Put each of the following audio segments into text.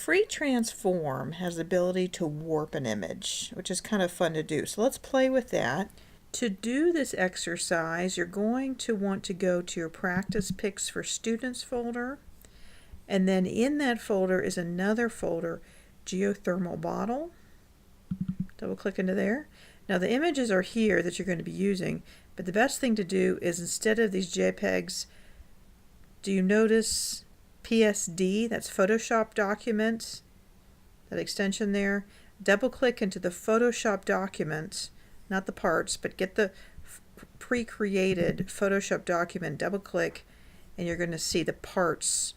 Free Transform has the ability to warp an image, which is kind of fun to do. So let's play with that. To do this exercise, you're going to want to go to your Practice Pics for Students folder, and then in that folder is another folder, Geothermal Bottle. Double click into there. Now the images are here that you're going to be using, but the best thing to do is, instead of these JPEGs, do you notice PSD, that's Photoshop document, that extension there? Double click into the Photoshop document, not the parts, but get the pre-created Photoshop document, double click, and you're going to see the parts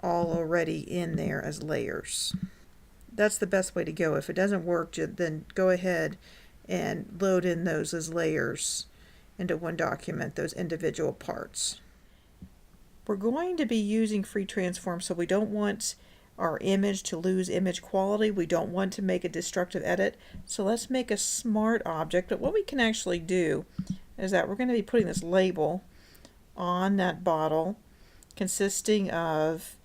all already in there as layers. That's the best way to go. If it doesn't work, then go ahead and load in those as layers into one document, those individual parts. We're going to be using Free Transform, so we don't want our image to lose image quality. We don't want to make a destructive edit. So let's make a smart object. But what we can actually do is that we're going to be putting this label on that bottle consisting of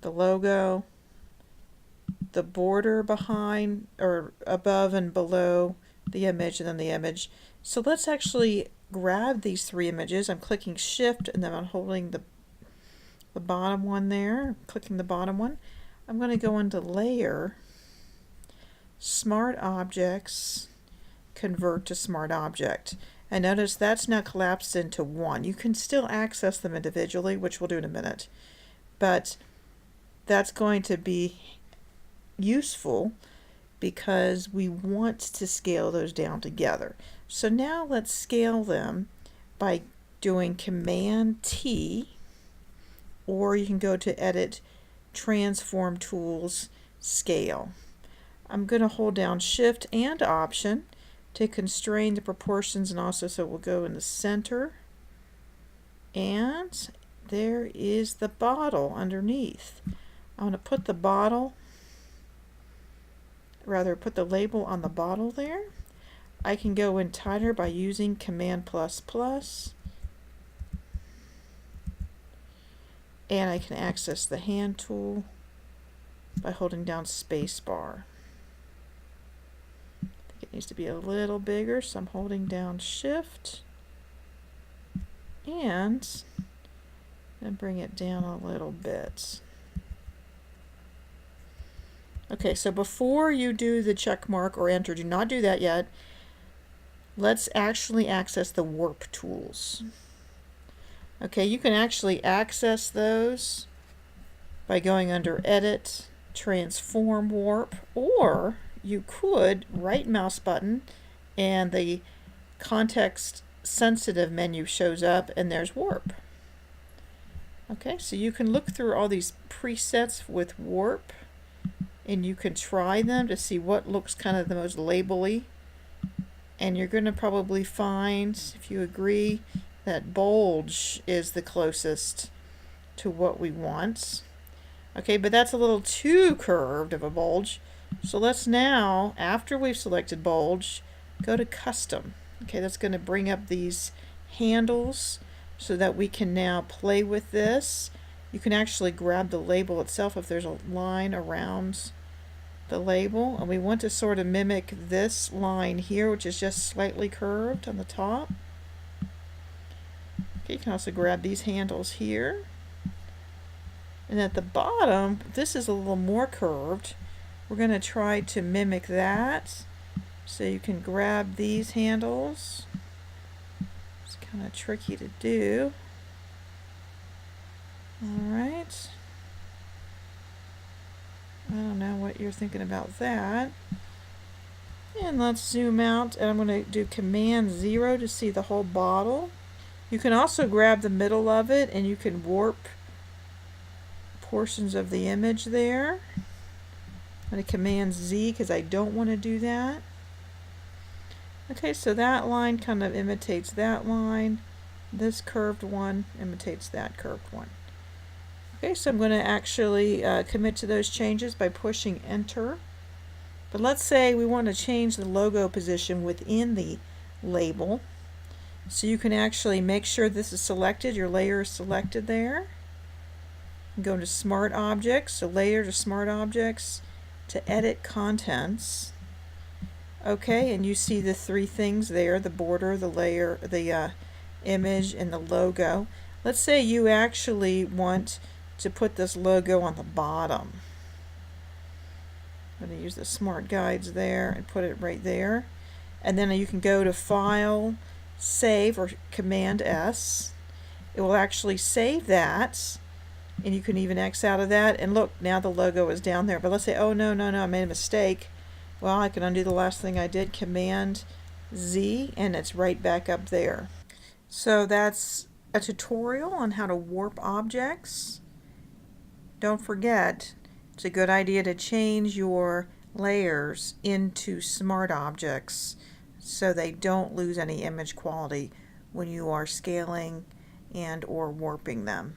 the logo, the border behind or above and below the image, and then the image. So let's actually grab these three images. I'm clicking Shift and then I'm holding the bottom one there, clicking the bottom one. I'm going to go into Layer, Smart Objects, Convert to Smart Object. And notice that's now collapsed into one. You can still access them individually, which we'll do in a minute, but that's going to be useful because we want to scale those down together. So now let's scale them by doing Command T, or you can go to Edit, Transform Tools, Scale. I'm going to hold down Shift and Option to constrain the proportions, and also so we'll go in the center, and there is the bottle underneath. I'm going to put the bottle, rather put the label on the bottle there. I can go in tighter by using Command++, and I can access the hand tool by holding down spacebar. I think it needs to be a little bigger, so I'm holding down Shift and bring it down a little bit. Okay, so before you do the check mark or enter, do not do that yet. Let's actually access the warp tools. Okay, you can actually access those by going under Edit, Transform Warp, or you could right mouse button and the context sensitive menu shows up and there's Warp. Okay, so you can look through all these presets with Warp and you can try them to see what looks kind of the most label-y, and you're going to probably find, if you agree, that bulge is the closest to what we want. Okay, but that's a little too curved of a bulge. So let's now, after we've selected bulge, go to custom. Okay, that's going to bring up these handles so that we can now play with this. You can actually grab the label itself if there's a line around the label, and we want to sort of mimic this line here, which is just slightly curved on the top. Okay, you can also grab these handles here, and at the bottom this is a little more curved. We're going to try to mimic that, so you can grab these handles. It's kind of tricky to do. Alright, I don't know what you're thinking about that. And let's zoom out, and I'm going to do Command 0 to see the whole bottle. You can also grab the middle of it and you can warp portions of the image there. I'm going to Command Z because I don't want to do that. Okay, so that line kind of imitates that line. This curved one imitates that curved one. Okay, so I'm going to actually commit to those changes by pushing Enter. But let's say we want to change the logo position within the label. So you can actually make sure this is selected, your layer is selected there. Go to Smart Objects, so Layer to Smart Objects, to Edit Contents. Okay, and you see the three things there, the border, the layer, the image, and the logo. Let's say you actually want to put this logo on the bottom. I'm going to use the Smart Guides there and put it right there. And then you can go to File, Save, or Command S. It will actually save that, and you can even X out of that. And look, now the logo is down there. But let's say, oh no, I made a mistake. Well, I can undo the last thing I did, Command Z, and it's right back up there. So that's a tutorial on how to warp objects. Don't forget, it's a good idea to change your layers into smart objects so they don't lose any image quality when you are scaling and or warping them.